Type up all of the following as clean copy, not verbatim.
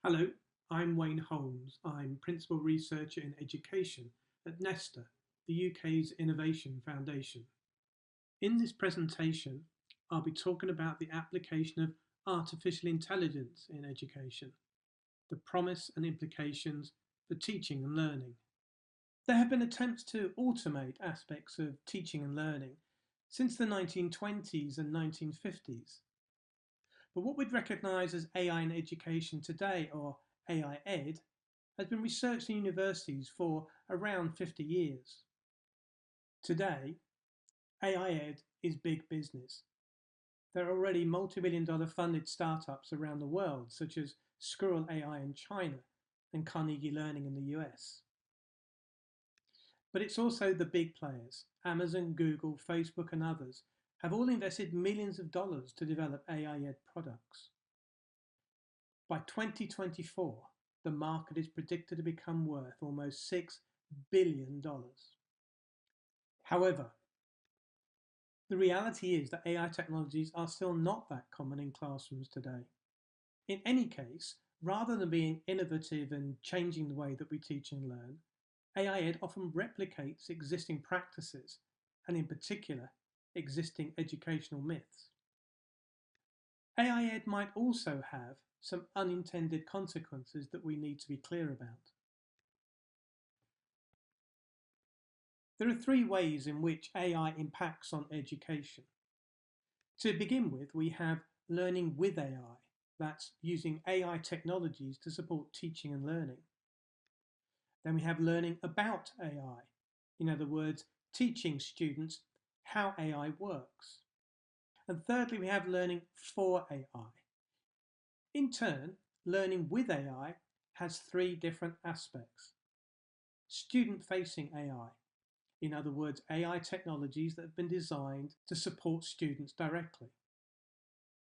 Hello, I'm Wayne Holmes. I'm Principal Researcher in Education at Nesta, the UK's Innovation Foundation. In this presentation, I'll be talking about the application of artificial intelligence in education, the promise and implications for teaching and learning. There have been attempts to automate aspects of teaching and learning since the 1920s and 1950s. But what we'd recognise as AI in education today, or AI Ed, has been researched in universities for around 50 years. Today, AI Ed is big business. There are already multi-billion-dollar funded startups around the world, such as Squirrel AI in China and Carnegie Learning in the US. But it's also the big players, Amazon, Google, Facebook and others, have all invested millions of dollars to develop AI Ed products. By 2024, the market is predicted to become worth almost $6 billion. However, the reality is that AI technologies are still not that common in classrooms today. In any case, rather than being innovative and changing the way that we teach and learn, AI Ed often replicates existing practices, and in particular, existing educational myths. AI Ed might also have some unintended consequences that we need to be clear about. There are three ways in which AI impacts on education. To begin with, we have learning with AI, that's using AI technologies to support teaching and learning. Then we have learning about AI, in other words, teaching students how AI works. And thirdly, we have learning for AI. In turn, learning with AI has three different aspects. Student-facing AI, in other words, AI technologies that have been designed to support students directly.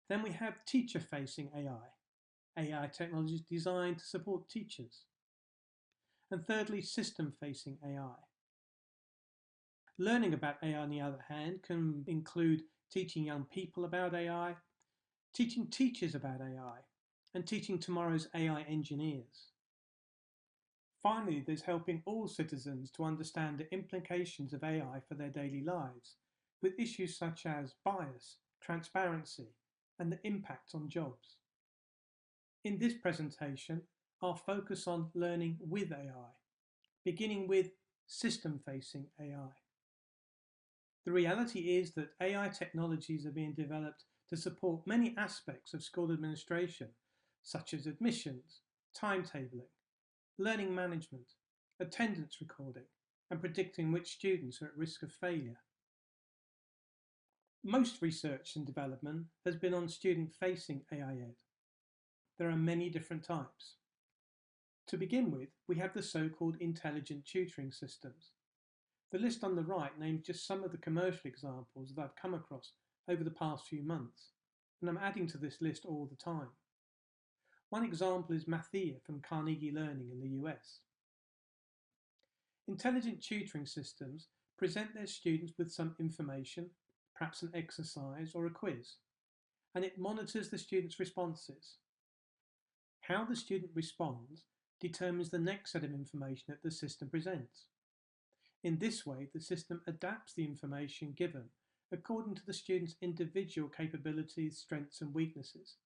Then we have teacher-facing AI, AI technologies designed to support teachers. And thirdly, system-facing AI. Learning about AI, on the other hand, can include teaching young people about AI, teaching teachers about AI, and teaching tomorrow's AI engineers. Finally, there's helping all citizens to understand the implications of AI for their daily lives, with issues such as bias, transparency, and the impact on jobs. In this presentation, I'll focus on learning with AI, beginning with system-facing AI. The reality is that AI technologies are being developed to support many aspects of school administration, such as admissions, timetabling, learning management, attendance recording, and predicting which students are at risk of failure. Most research and development has been on student-facing AI Ed. There are many different types. To begin with, we have the so-called intelligent tutoring systems. The list on the right names just some of the commercial examples that I've come across over the past few months, and I'm adding to this list all the time. One example is Mathia from Carnegie Learning in the US. Intelligent tutoring systems present their students with some information, perhaps an exercise or a quiz, and it monitors the student's responses. How the student responds determines the next set of information that the system presents. In this way, the system adapts the information given according to the student's individual capabilities, strengths and weaknesses.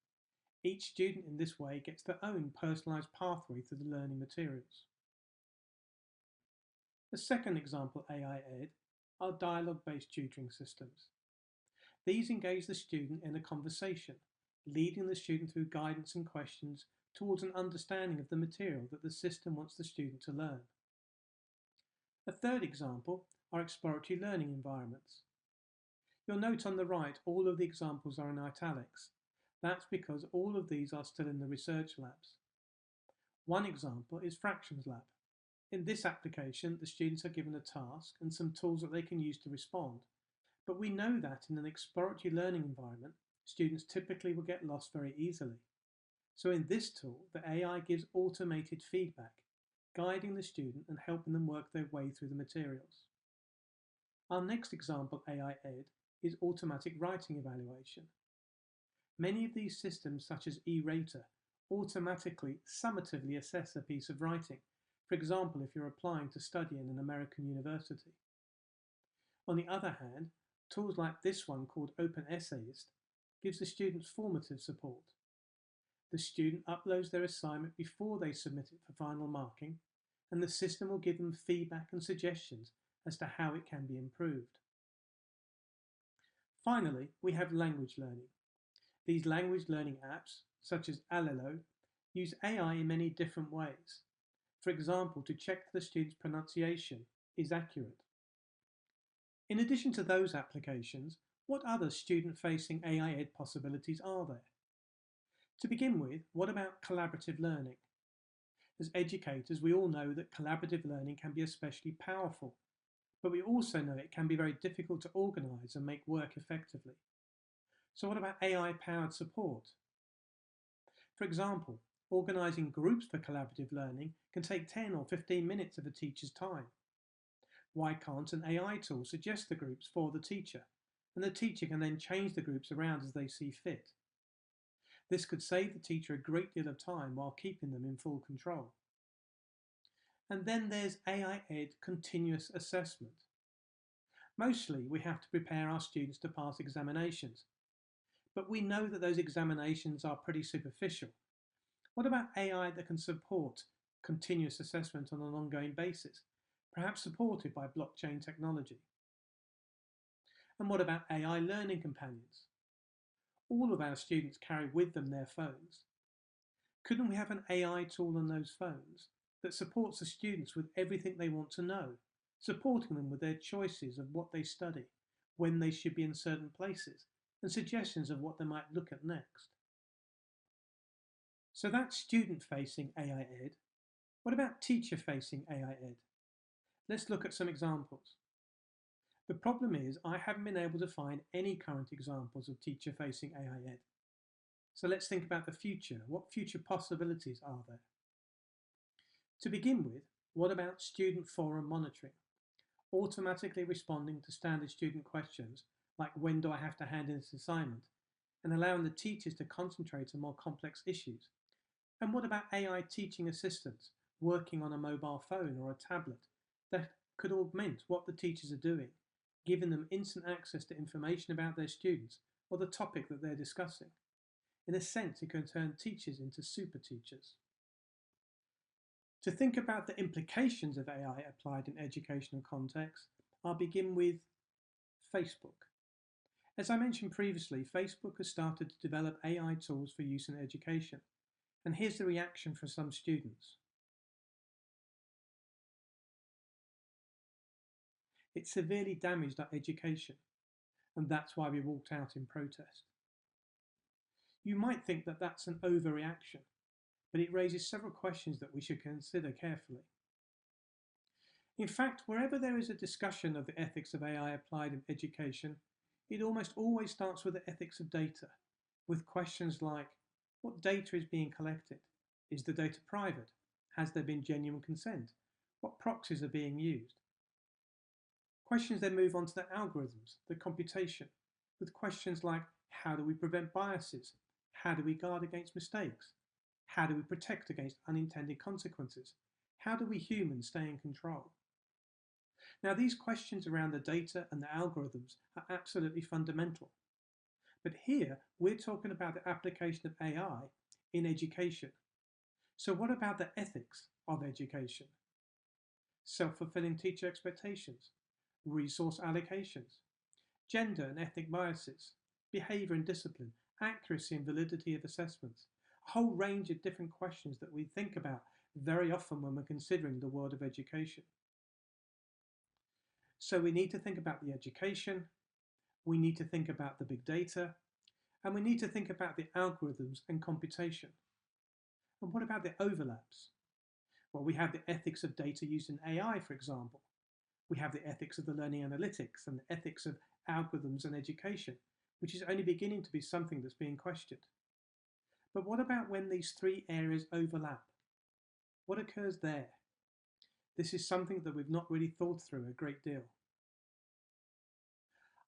Each student in this way gets their own personalised pathway through the learning materials. The second example AI Ed are dialogue-based tutoring systems. These engage the student in a conversation, leading the student through guidance and questions towards an understanding of the material that the system wants the student to learn. A third example are exploratory learning environments. You'll note on the right all of the examples are in italics. That's because all of these are still in the research labs. One example is Fractions Lab. In this application, the students are given a task and some tools that they can use to respond. But we know that in an exploratory learning environment, students typically will get lost very easily. So in this tool, the AI gives automated feedback, guiding the student and helping them work their way through the materials. Our next example AI Ed is automatic writing evaluation. Many of these systems, such as eRater, automatically, summatively assess a piece of writing, for example, if you're applying to study in an American university. On the other hand, tools like this one called Open Essayist gives the students formative support. The student uploads their assignment before they submit it for final marking, and the system will give them feedback and suggestions as to how it can be improved. Finally, we have language learning. These language learning apps, such as Alelo, use AI in many different ways. For example, to check the student's pronunciation is accurate. In addition to those applications, what other student-facing AI Ed possibilities are there? To begin with, what about collaborative learning? As educators, we all know that collaborative learning can be especially powerful, but we also know it can be very difficult to organise and make work effectively. So what about AI-powered support? For example, organising groups for collaborative learning can take 10 or 15 minutes of a teacher's time. Why can't an AI tool suggest the groups for the teacher, and the teacher can then change the groups around as they see fit? This could save the teacher a great deal of time while keeping them in full control. And then there's AI Ed continuous assessment. Mostly we have to prepare our students to pass examinations, but we know that those examinations are pretty superficial. What about AI that can support continuous assessment on an ongoing basis, perhaps supported by blockchain technology? And what about AI learning companions? All of our students carry with them their phones. Couldn't we have an AI tool on those phones that supports the students with everything they want to know, supporting them with their choices of what they study, when they should be in certain places, and suggestions of what they might look at next? So that's student-facing AI Ed. What about teacher-facing AI Ed? Let's look at some examples. The problem is I haven't been able to find any current examples of teacher-facing AI Ed. So let's think about the future. What future possibilities are there? To begin with, what about student forum monitoring? Automatically responding to standard student questions like when do I have to hand in this assignment, and allowing the teachers to concentrate on more complex issues. And what about AI teaching assistants working on a mobile phone or a tablet that could augment what the teachers are doing, giving them instant access to information about their students or the topic that they're discussing? In a sense, it can turn teachers into super teachers. To think about the implications of AI applied in educational contexts, I'll begin with Facebook. As I mentioned previously, Facebook has started to develop AI tools for use in education. And here's the reaction from some students. It severely damaged our education, and that's why we walked out in protest. You might think that that's an overreaction, but it raises several questions that we should consider carefully. In fact, wherever there is a discussion of the ethics of AI applied in education, it almost always starts with the ethics of data, with questions like, what data is being collected? Is the data private? Has there been genuine consent? What proxies are being used? Questions then move on to the algorithms, the computation, with questions like, how do we prevent biases? How do we guard against mistakes? How do we protect against unintended consequences? How do we humans stay in control? Now, these questions around the data and the algorithms are absolutely fundamental. But here, we're talking about the application of AI in education. So what about the ethics of education? Self-fulfilling teacher expectations, resource allocations, gender and ethnic biases, behaviour and discipline, accuracy and validity of assessments, a whole range of different questions that we think about very often when we're considering the world of education. So we need to think about the education, we need to think about the big data, and we need to think about the algorithms and computation. And what about the overlaps? Well, we have the ethics of data used in AI, for example. We have the ethics of the learning analytics and the ethics of algorithms and education, which is only beginning to be something that's being questioned. But what about when these three areas overlap? What occurs there? This is something that we've not really thought through a great deal.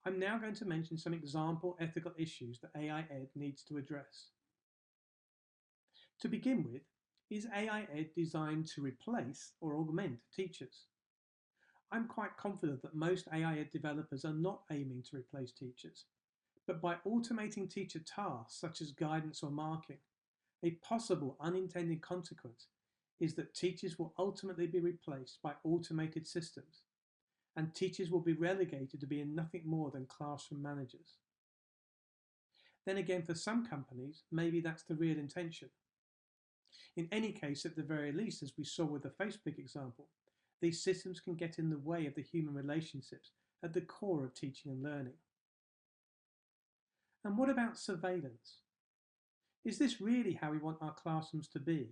I'm now going to mention some example ethical issues that AI Ed needs to address. To begin with, is AI Ed designed to replace or augment teachers? I'm quite confident that most AI Ed developers are not aiming to replace teachers, but by automating teacher tasks such as guidance or marking, a possible unintended consequence is that teachers will ultimately be replaced by automated systems, and teachers will be relegated to being nothing more than classroom managers. Then again, for some companies, maybe that's the real intention. In any case, at the very least, as we saw with the Facebook example, these systems can get in the way of the human relationships at the core of teaching and learning. And what about surveillance? Is this really how we want our classrooms to be,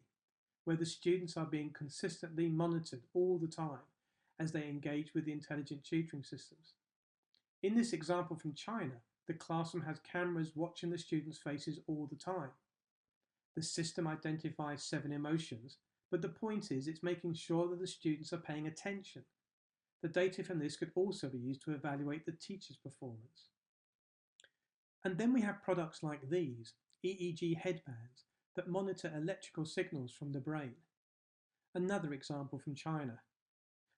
where the students are being consistently monitored all the time as they engage with the intelligent tutoring systems? In this example from China, the classroom has cameras watching the students' faces all the time. The system identifies 7 emotions, but the point is it's making sure that the students are paying attention. The data from this could also be used to evaluate the teacher's performance. And then we have products like these, EEG headbands, that monitor electrical signals from the brain. Another example from China.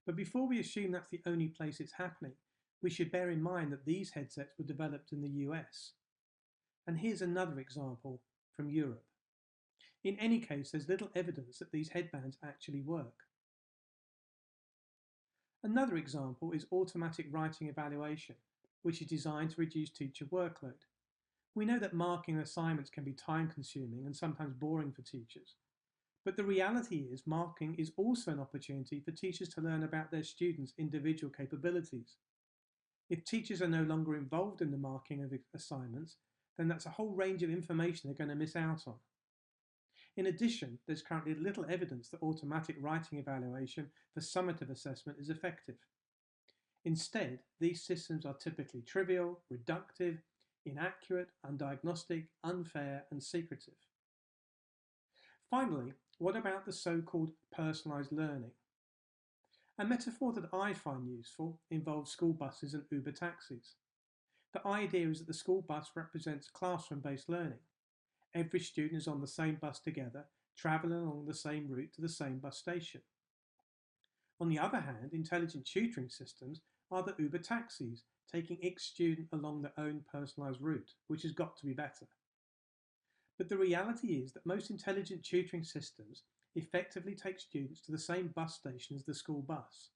But before we assume that's the only place it's happening, we should bear in mind that these headsets were developed in the US. And here's another example from Europe. In any case, there's little evidence that these headbands actually work. Another example is automatic writing evaluation, which is designed to reduce teacher workload. We know that marking assignments can be time-consuming and sometimes boring for teachers. But the reality is marking is also an opportunity for teachers to learn about their students' individual capabilities. If teachers are no longer involved in the marking of assignments, then that's a whole range of information they're going to miss out on. In addition, there's currently little evidence that automatic writing evaluation for summative assessment is effective. Instead, these systems are typically trivial, reductive, inaccurate, undiagnostic, unfair, and secretive. Finally, what about the so-called personalised learning? A metaphor that I find useful involves school buses and Uber taxis. The idea is that the school bus represents classroom-based learning. Every student is on the same bus together, travelling along the same route to the same bus station. On the other hand, intelligent tutoring systems are the Uber taxis, taking each student along their own personalised route, which has got to be better. But the reality is that most intelligent tutoring systems effectively take students to the same bus station as the school bus.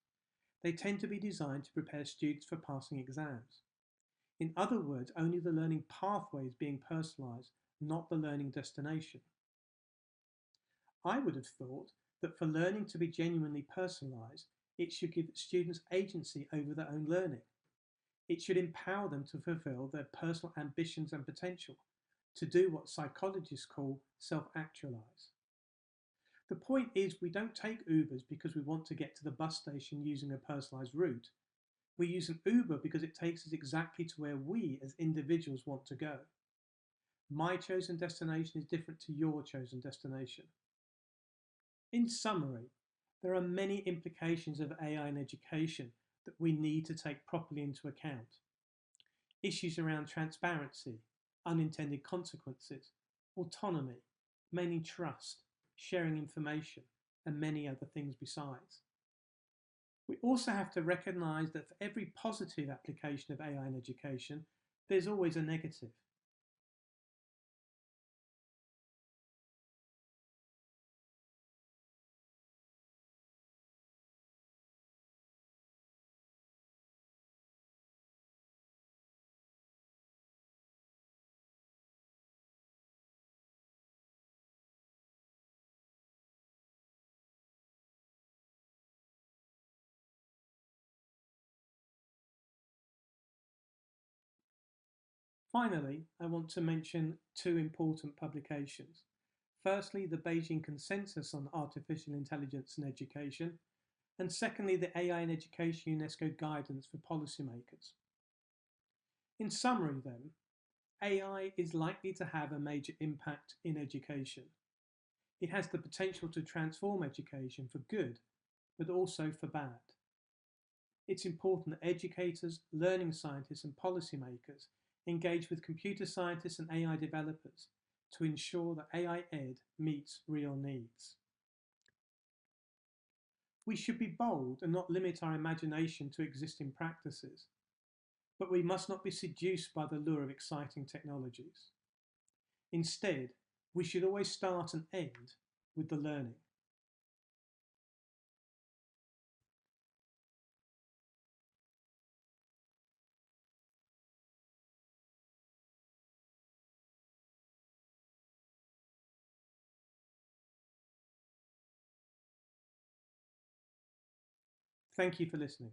They tend to be designed to prepare students for passing exams. In other words, only the learning pathway is being personalised, not the learning destination. I would have thought that for learning to be genuinely personalised, it should give students agency over their own learning. It should empower them to fulfil their personal ambitions and potential, to do what psychologists call self-actualize. The point is, we don't take Ubers because we want to get to the bus station using a personalised route. We use an Uber because it takes us exactly to where we as individuals want to go. My chosen destination is different to your chosen destination. In summary, there are many implications of AI in education that we need to take properly into account. Issues around transparency, unintended consequences, autonomy, mainly trust, sharing information, and many other things besides. We also have to recognise that for every positive application of AI in education, there's always a negative. Finally, I want to mention 2 important publications. Firstly, the Beijing Consensus on Artificial Intelligence in Education, and secondly, the AI in Education UNESCO Guidance for Policymakers. In summary then, AI is likely to have a major impact in education. It has the potential to transform education for good, but also for bad. It's important that educators, learning scientists and policymakers engage with computer scientists and AI developers to ensure that AI Ed meets real needs. We should be bold and not limit our imagination to existing practices, but we must not be seduced by the lure of exciting technologies. Instead, we should always start and end with the learning. Thank you for listening.